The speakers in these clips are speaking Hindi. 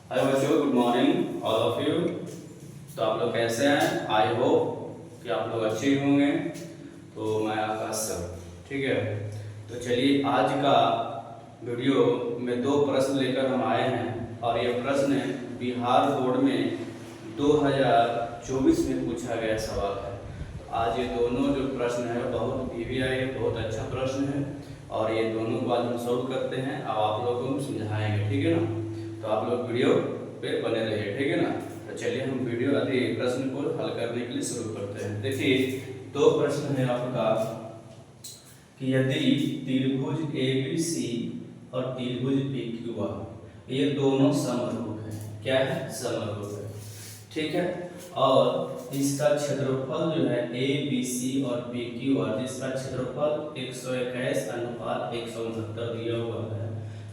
हाय बच्चों, good morning all of you. तो आप लोग कैसे हैं? आई होप कि आप लोग अच्छे ही होंगे। तो मैं आकाश सर, ठीक है। तो चलिए, आज का वीडियो में दो प्रश्न लेकर हम आए हैं और ये प्रश्न बिहार बोर्ड में 2024 में पूछा गया सवाल है। तो आज ये दोनों जो प्रश्न है बहुत PVI है, बहुत अच्छा प्रश्न है और ये दोनों को आज हम सॉल्व करते हैं। अब आप लोगों को हम समझाएंगे, ठीक है ना। तो आप लोग वीडियो पे बने रहिए, ठीक है ना। तो चलिए हम वीडियो आदि प्रश्न को हल करने के लिए शुरू करते हैं। देखिए, दो प्रश्न है आपका कि यदि त्रिभुज ABC और त्रिभुज PQR ये दोनों समरूप है, क्या है? समरूप है, ठीक है। और इसका क्षेत्रफल जो है ABC और PQR, जिसका क्षेत्रफल 121:169 दिया हुआ है,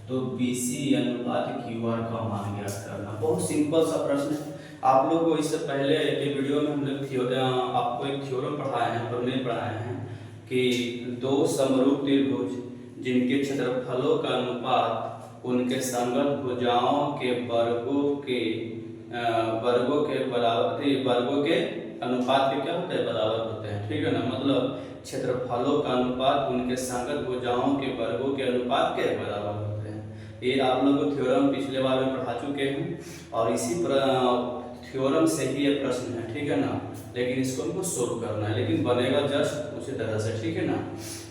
तो BC अनुपात QR का मान ज्ञात करना। बहुत सिंपल सा प्रश्न है। आप लोग को इससे पहले के वीडियो में हम लोग आपको एक थ्योरम पढ़ाए हैं, प्रमेय पढ़ाए हैं कि दो समरूप त्रिभुज जिनके क्षेत्रफलों का अनुपात उनके संगत भुजाओं के वर्गों के बराबर, वर्गों के अनुपात के क्या होते हैं? बराबर होते हैं, ठीक है ना। मतलब क्षेत्रफलों का अनुपात उनके संगत भुजाओं के वर्गों के अनुपात के बराबर होते हैं। ये आप लोग को थ्योरम पिछले बार में पढ़ा चुके हैं और इसी थ्योरम से ही ये प्रश्न है, ठीक है ना। लेकिन इसको हमको सोल्व करना है, लेकिन बनेगा जस्ट उसी तरह से, ठीक है ना।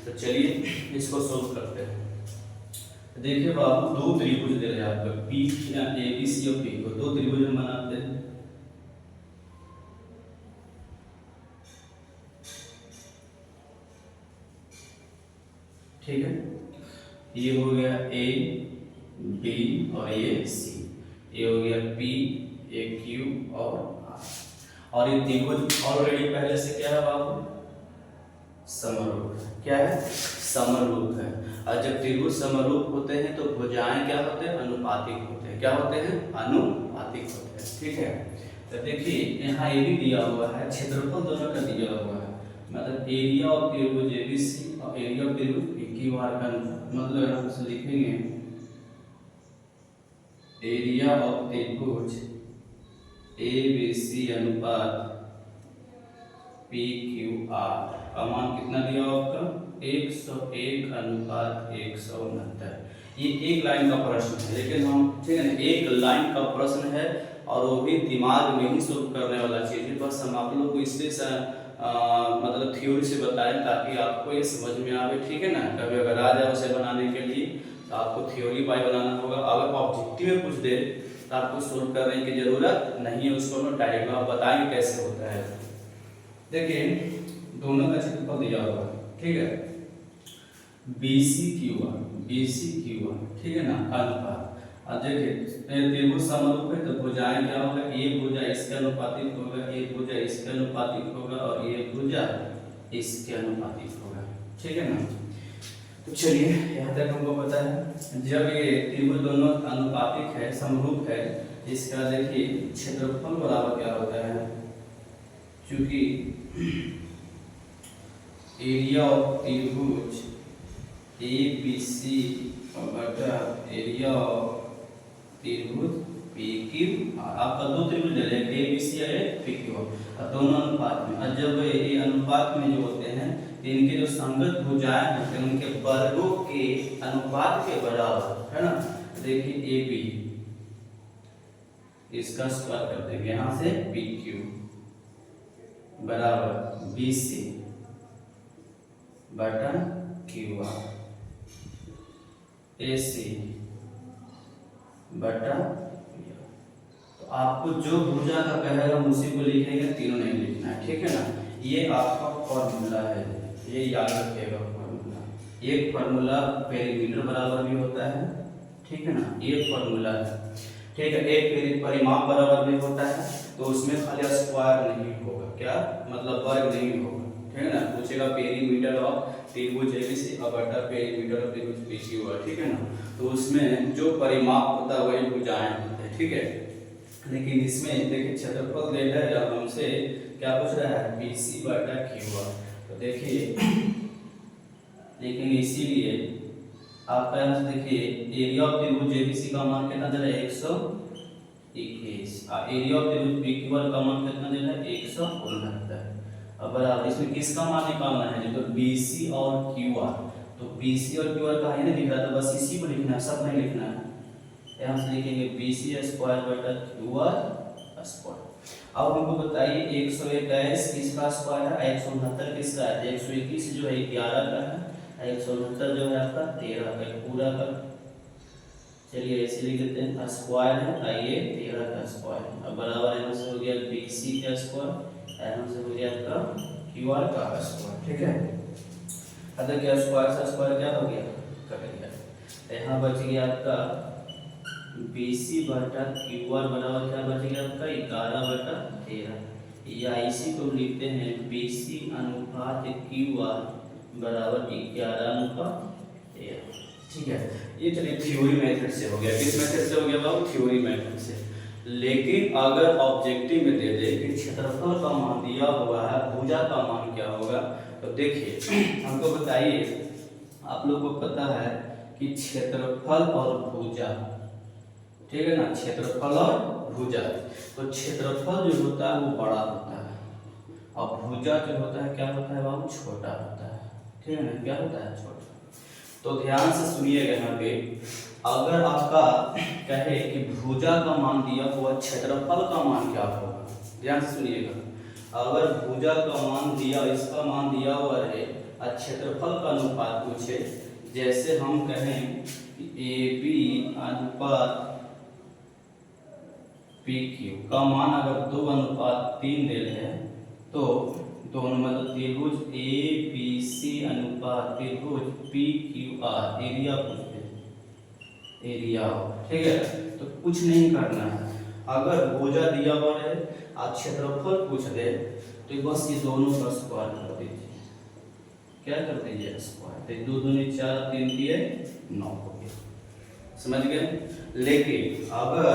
तो चलिए इसको सोल्व करते हैं। देखिए बाबू, दो त्रिभुज दे रहे हैं आपको ABC और P को, दो त्रिभुज हम बनाते हैं। ठीक है, ये हो गया A B और ये C, ये हो गया P A Q और R। और ये त्रिभुज ऑलरेडी पहले से क्या है बाबू? समरूप है। क्या है? समरूप है। और जब त्रिभुज समरूप होते हैं तो भुजाएं क्या होते हैं? अनुपातिक होते हैं। क्या होते हैं? अनुपातिक होते हैं, ठीक है। तो देखिए, यहाँ ये भी दिया हुआ है, क्षेत्रफल दोनों का दिया हुआ है। मतलब एरिया ऑफ त्रिभुज ABC और एरिया ऑफ त्रिभुज PQR का मतलब यहाँ से लिखेंगे एरिया ऑफ त्रिभुज ABC अनुपात PQR का मान कितना दिया आपका? 101:169। ये एक लाइन का प्रश्न है, लेकिन हम, ठीक है ना, एक लाइन का प्रश्न है और वो भी दिमाग में ही सोल्व करने वाला चीज़ है। बस हम आप लोग को इसलिए मतलब थ्योरी से बताएं ताकि आपको ये समझ में आवे, ठीक है ना। कभी अगर आ जाए उसे बनाने के लिए तो आपको थ्योरी बाय बनाना होगा। अगर ऑब्जेक्टिव में पूछ दे तो आपको सोल्व करने की जरूरत नहीं है, उसको हम डायरेक्ट आप बताएंगे कैसे होता है। देखिए, दोनों का क्षेत्रफल दिया हुआ है, ठीक है। BC QR, ठीक है ना, अनुपात। अब देखिए, त्रिभुज समरूप है तो भुजाएं क्या होगा? एक भुजा इसके अनुपातिक होगा, एक भुजा इसके अनुपातिक होगा और एक भुजा इसके अनुपातिक होगा, ठीक है ना। तो चलिए, यहाँ तक हमको पता है। जब ये त्रिभुज दोनों अनुपातिक है, समरूप है, इसका देखिए क्षेत्रफल बराबर क्या होता है? क्योंकि एरिया ऑफ त्रिभुज ABC बटा एरिया ऑफ त्रिभुज PQR, आपका दो त्रिभुज ले लें, ABC और PQR, और दोनों अनुपात में। और जब ये अनुपात में जो होते हैं तो इनके जो संगत भुजाएं होते हैं उनके वर्गों के अनुपात के बराबर, है ना। देखिए AB, इसका स्क्वायर कर देंगे यहाँ से, PQ बराबर BC बटा QR, AC बटा PR। तो आपको जो भुजा का कहेगा हम उसी को लिखेंगे, तीनों नहीं लिखना है, ठीक है ना। ये आपका फॉर्मूला है, ये याद रखिएगा फॉर्मूला। एक फॉर्मूला पेरीमीटर बराबर भी होता है, ठीक है ना, ये फॉर्मूला है, ठीक है। एक परिमाप बराबर भी होता है, तो उसमें खाली स्क्वायर नहीं होगा, क्या मतलब वर्ग नहीं होगा, ठीक है ना। पूछेगा पेरीमीटर ऑफ त्रिभुज ABC और बटा पेरीमीटर ऑफ त्रिभुज PQR, ठीक है ना। तो उसमें जो परिमाप होता है वही भुजाएं होते हैं, ठीक है। लेकिन इसमें देखिए क्षेत्रफल दे है जब हमसे क्या पूछ रहा है? BC बटा QR। तो देखिए, लेकिन इसीलिए आपका यहाँ से देखिए एरिया ऑफ त्रिभुज ABC का मान कितना दे रहा है? 21। एरिया ऑफ त्रिभुज पी क्यू आर का मान कितना देना है 169। अब बराबर इसमें किसका मान निकालना है, जो तो BC और QR, तो BC और QR का है ना दिख रहा था, बस इसी को लिखना है, सब नहीं लिखना है। यहाँ से लिखेंगे BC स्क्वायर बटा QR स्क्वायर। अब हमको बताइए 101 किसका स्क्वायर है, 169 किसका है, 121 जो है 11 का है, 169 जो है आपका 13 का पूरा का। चलिए ऐसे लिख देते हैं, स्क्वायर है ये 13 का स्क्वायर। अब बराबर यहाँ से हो गया BC का स्क्वायर, यहाँ से हो गया आपका QR का स्क्वायर, ठीक है। अगर क्या स्क्वायर से स्क्वायर क्या हो गया, कट गया। यहाँ बच गया आपका BC बटा QR बराबर क्या बच गया आपका 11 बटा 13, या इसी को लिखते हैं BC अनुपात QR बराबर 11 अनुपात 13, ठीक है। ये चलिए थ्योरी मेथड से हो गया। किस मेथड से हो गया बाबू, थ्योरी मेथड से। लेकिन अगर ऑब्जेक्टिव में दे दे कि क्षेत्रफल का मान दिया हुआ है, भुजा का मान क्या होगा, तो देखिए हमको बताइए, आप लोग को पता है कि क्षेत्रफल और भुजा, ठीक है ना, क्षेत्रफल और भुजा, तो क्षेत्रफल जो होता है वो बड़ा होता है और भुजा जो होता है क्या होता है बाबू, छोटा होता है, ठीक है ना, क्या होता है, छोटा। तो ध्यान से सुनिएगा यहाँ पे, अगर आपका कहे कि भुजा का मान दिया हुआ क्षेत्रफल का मान क्या होगा, ध्यान से सुनिएगा। अगर भुजा का मान दिया, इसका मान दिया हुआ रहे और क्षेत्रफल का अनुपात पूछे, जैसे हम कहें AB अनुपात PQ का मान अगर 2:3 दे है, तो दोनों मतलब त्रिभुज ABC अनुपात त्रिभुज PQR एरिया पूछते, एरिया, ठीक है। तो कुछ नहीं करना है, अगर भुजा दिया हुआ है और क्षेत्रफल पूछ दे तो बस ये दोनों का स्क्वायर कर दीजिए, क्या कर दीजिए स्क्वायर, 2 दूनी 4 3 3 9 हो गया, समझ गए। लेकिन अगर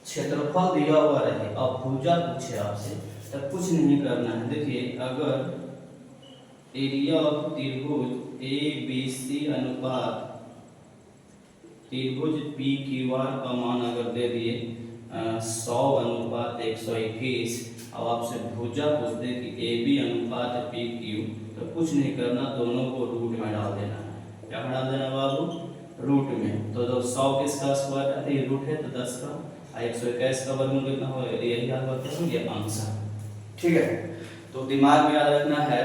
क्षेत्रफल दिया हुआ रहे और भुजा पूछे आपसे, तब कुछ नहीं करना है। देखिए अगर एरिया ऑफ त्रिभुज ABC अनुपात त्रिभुज PQR का मान अगर दे दिए 100 अनुपात 121, अब आपसे भुजा पूछ दे कि AB अनुपात PQ, तो कुछ नहीं करना, दोनों को रूट में डाल देना है। क्या डाल देना बाबू, रूट में। तो 100 किसका स्क्वायर है, ये रूट है तो 10 का, 121 का वर्गमूल कितना हो, यही याद रखते हैं, ये अंश है, ठीक है। तो दिमाग में याद रखना है।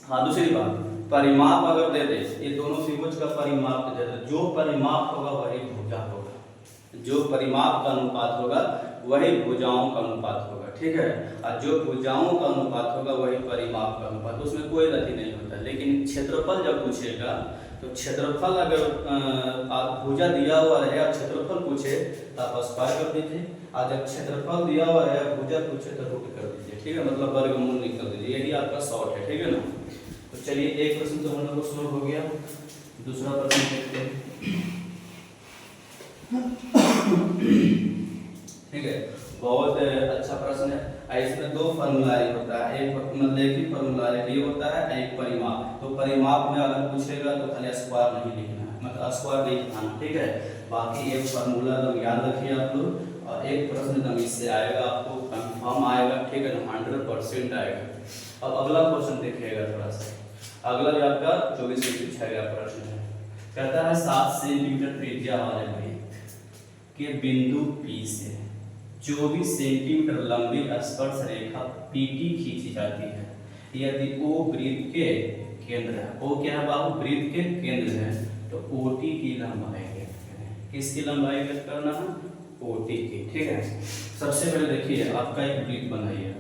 हाँ दूसरी बात, परिमाप अगर दे दे, ये दोनों त्रिभुज का परिमाप दे दे, जो परिमाप होगा वही भुजा होगा, जो परिमाप का अनुपात होगा वही भुजाओं का अनुपात होगा, ठीक है। और जो भुजाओं का अनुपात होगा वही परिमाप का अनुपात, उसमें कोई गति नहीं होता। लेकिन क्षेत्रफल जब पूछेगा तो क्षेत्रफल अगर आप भुजा दिया हुआ रहे और क्षेत्रफल पूछे तो आप स्क्वायर कर दीजिए, और जब क्षेत्रफल दिया हुआ रहे भुजा पूछे तो रूट कर दीजिए, ठीक है, मतलब वर्गमूल निकाल दीजिए, यही आपका शॉर्ट है, ठीक है ना। तो चलिए एक प्रश्न तो हम लोग को सॉल्व हो गया, दूसरा प्रश्न देखते हैं, ठीक है। बहुत अच्छा प्रश्न है। इसमें 2 फॉर्मूलारी होता है, एक मतलब एक ही फॉर्मूलारी होता है, एक परिमाप। तो परिमाप में अगर पूछेगा तो खाली स्क्वायर नहीं लिखना है, मतलब स्क्वायर नहीं लिखना, ठीक है। बाकी एक फार्मूला तो याद रखिए आप लोग, और एक प्रश्न एकदम इससे आएगा, आपको कंफर्म आएगा, ठीक है ना, 100% आएगा। अब अगला क्वेश्चन देखिएगा थोड़ा सा, अगला भी आपका 24 में पूछा गया प्रश्न है। कहता है 7 सेंटीमीटर त्रिज्या वाले वृत्त के बिंदु P से 24 सेंटीमीटर लंबी स्पर्श रेखा PT खींची जाती है, यदि O वृत्त के केंद्र है, O क्या है बाबू, वृत्त के केंद्र है, तो OT की लंबाई ज्ञात करें। किसकी लंबाई ज्ञात करना है, OT की, ठीक है। सबसे पहले देखिए आपका एक वृत्त बनाइए,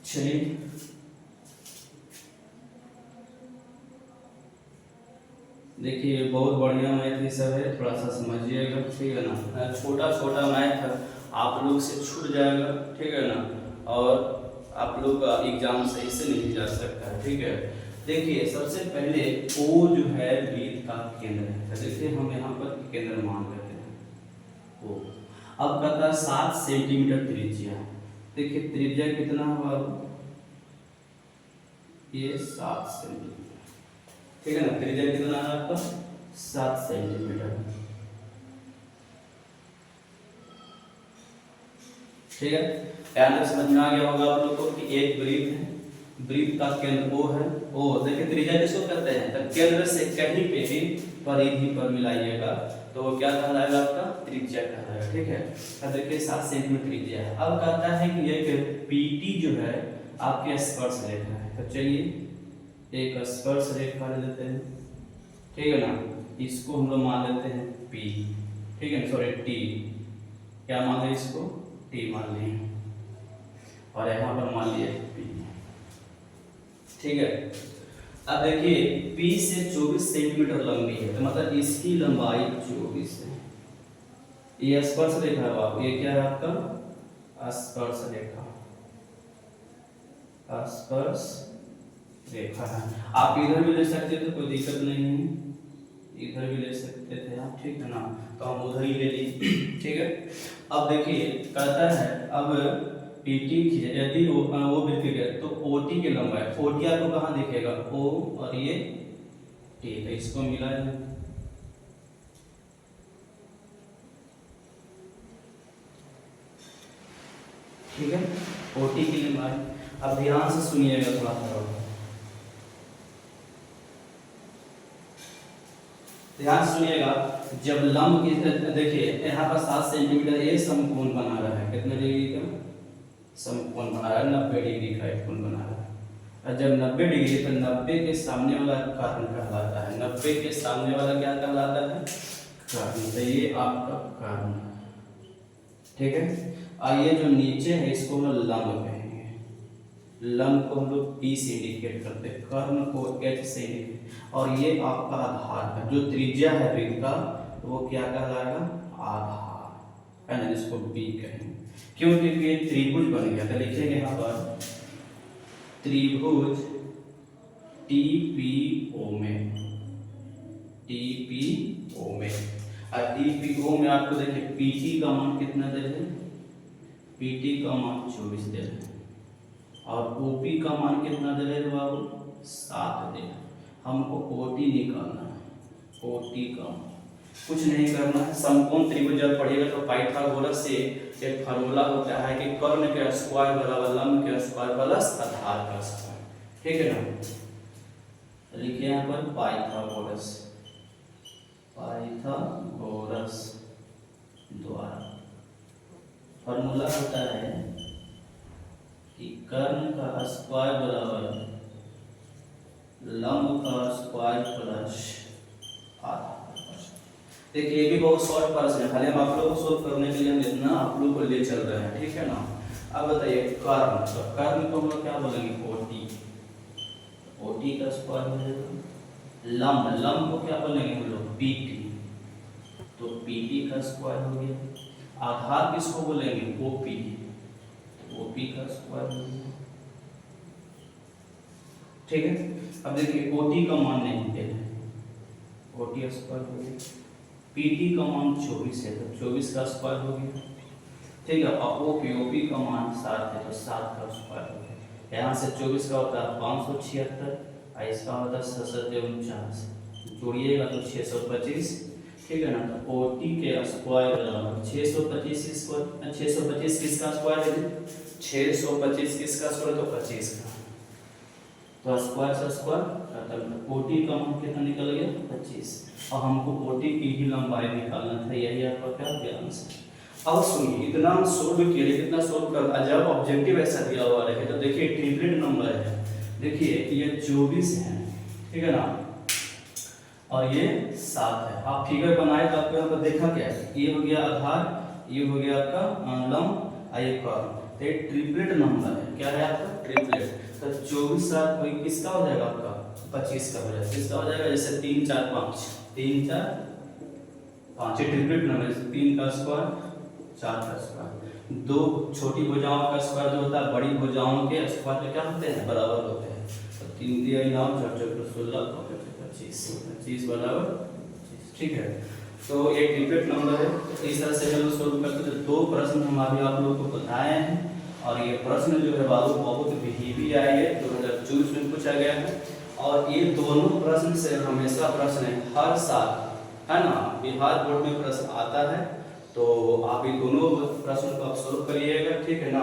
चलिए देखिए बहुत बढ़िया मैथ ये सब है, थोड़ा सा समझिएगा, ठीक है ना। छोटा छोटा मैथ है, आप लोग से छूट जाएगा, ठीक है ना, और आप लोग का एग्जाम सही से नहीं जा सकता है, ठीक है। देखिए सबसे पहले O जो है वृत्त का केंद्र है, तो देखिए हम यहाँ पर केंद्र मान लेते हैं O। अब कहता है 7 सेंटीमीटर त्रिज्या। देखिए त्रिज्या कितना हुआ, ये 7 सेंटीमीटर, ठीक है ना। त्रिज्या कितना है आपका 7 सेंटीमीटर, ठीक है। ध्यान से समझ में आ गया होगा आप लोग को कि एक वृत्त है, वृत्त का केंद्र O है, O देखिए त्रिज्या किसको कहते हैं, तो केंद्र से कहीं पे भी परिधि पर मिलाइएगा तो वो क्या कहलाएगा, आपका त्रिज्या कहलाएगा, ठीक है। अब देखिए 7 सेंटीमीटर त्रिज्या है। अब कहता है कि एक PT जो है आपके स्पर्श रेखा है, तो चलिए एक स्पर्श रेखा ले लेते हैं, ठीक है ना। इसको हम लोग मान लेते हैं P, ठीक है, सॉरी T, क्या मान लें इसको, T मान लिए, और यहाँ पर मान लिए P, ठीक है। अब देखिए P से 24 सेंटीमीटर लंबी है, तो मतलब इसकी लंबाई 24 है। ये स्पर्श रेखा है बाबू, ये क्या है आपका स्पर्श रेखा, स्पर्श रेखा है। आप इधर भी ले सकते थे, कोई दिक्कत नहीं है, इधर भी ले सकते थे आप, ठीक है ना, तो हम उधर ही ले ली, ठीक है। अब देखिए कहता है अब PT की यदि वो वृत्त है तो OT की लंबाई, OT आपको कहाँ दिखेगा, O और ये T, तो इसको मिला है, ठीक है, OT की लंबाई। अब ध्यान से सुनिएगा थोड़ा सा, ध्यान सुनिएगा। जब लंब की देखिए यहाँ पर 7 सेंटीमीटर ये समकोण बना रहा है, कितने डिग्री का समकोण बना रहा है, 90 डिग्री का एक कोण बना रहा है। और जब 90 डिग्री, तो 90 के सामने वाला कर्ण कहलाता है, 90 के सामने वाला क्या कहलाता है, कर्ण। तो ये आपका कर्ण, ठीक है। और ये जो नीचे है इसको हम लंब कहेंगे, लंब को हम लोग P से इंडिकेट करते हैं, कर्ण को H से इंडिकेट, और ये आपका आधार है, जो त्रिज्या है वृत्त का वो क्या कहलाएगा, आधार, है ना, जिसको B कहेंगे। क्यों, क्योंकि ये त्रिभुज बन गया, तो लिखेंगे यहाँ पर त्रिभुज TPO में, TPO में। और TPO में आपको देखिए PT का मान कितना दे रहे, PT का मान 24 दे रहे, और OP का मान कितना दे रहे बाबू, 7 दे रहे। हमको OT निकालना है, OT का कुछ नहीं करना है। समकोण त्रिभुज जब पढ़िएगा तो पाइथागोरस से एक फार्मूला होता है कि कर्ण के स्क्वायर बराबर लंब के स्क्वायर प्लस आधार का स्क्वायर, ठीक है ना। लिखिए यहाँ पर पाइथागोरस, पाइथागोरस द्वारा फार्मूला होता है कि कर्ण का स्क्वायर बराबर लंब का स्क्वायर प्लस आधार। देखिए ये भी बहुत शॉर्ट प्रश्न है, खाली हम आप लोगों को सोल्व करने के लिए हम इतना आप लोगों को ले चल रहे हैं, ठीक है ना। अब बताइए कर्ण, तो कर्ण को हम लोग क्या बोलेंगे, OT, OT का स्क्वायर हो जाएगा। लंब, लंब को क्या बोलेंगे हम लोग, PT, तो PT का स्क्वायर हो गया। आधार किसको बोलेंगे, OP, तो OP का स्क्वायर हो गया, ठीक है। अब देखिए OT का मान नहीं दे रहे, OT स्क्वायर हो गया। PT का मान 24 है, तो 24 का स्क्वायर हो गया, ठीक है। और OP का मान 7 है, तो 7 का स्क्वायर हो गया। यहाँ से 24 का होता है 576, और इसका होता है 749, जोड़िएगा तो 625, ठीक है ना। तो OT के स्क्वायर बराबर 625 स्क्वायर, 625 किसका स्क्वायर है, 625 किसका स्क्वायर, तो 25 का, तो स्क्वायर से स्क्वायर खत्म। OT का मान कितना निकल गया, 25, और हमको OT की ही लंबाई निकालना था, यही आपका क्या ज्ञान से। अब सुनिए इतना सोल्व किया, कितना सोल्व कर, जब ऑब्जेक्टिव ऐसा दिया हुआ रहे तो देखिए ट्रिपलेट नंबर है, देखिए ये 24 है, ठीक है ना, और ये 7 है। आप फिगर बनाए तो आपको यहाँ पर देखा क्या है, ये हो गया आधार, ये हो गया आपका लंब, ये कर्ण, तो ये ट्रिपलेट नंबर है, क्या है आपका ट्रिपलेट। तो 24 7 कोई किसका हो जाएगा आपका, 25 का हो जाएगा, किसका हो जाएगा, जैसे 3 4 5, 3 4 5, ये ट्रिपलेट नंबर, 3 का स्क्वायर 4 का स्क्वायर, दो छोटी भुजाओं का स्क्वायर जो होता है बड़ी भुजाओं के स्क्वायर में क्या होते हैं, बराबर होते हैं। तो 3 दिया 9 4 4 16 25, 25 बराबर 25, ठीक है। तो ये ट्रिपलेट नंबर है, तो इस तरह से हम सोल्व करते हैं। दो प्रश्न हम अभी आप लोग को बताए हैं और ये प्रश्न जो है बाबू बहुत भी आई है 2024 में पूछा गया है और ये दोनों प्रश्न से हमेशा प्रश्न है हर साल, है ना, बिहार बोर्ड में प्रश्न आता है। तो आप ये दोनों प्रश्न को आप सोल्व करिएगा, ठीक है ना।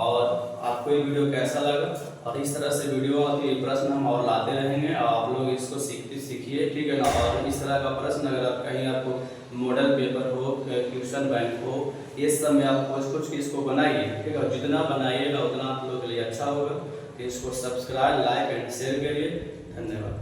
और आपको ये वीडियो कैसा लगा, और इस तरह से वीडियो आती है प्रश्न हम और लाते रहेंगे और आप लोग इसको सीखिए, ठीक है ना। और इस तरह का प्रश्न अगर आप कहीं आपको मॉडल पेपर हो, क्वेश्चन बैंक हो, ये सब में आप कुछ इसको बनाइए, ठीक है। जितना बनाइएगा उतना आप लोगों के लिए अच्छा होगा। इसको सब्सक्राइब, लाइक एंड शेयर करिए। धन्यवाद।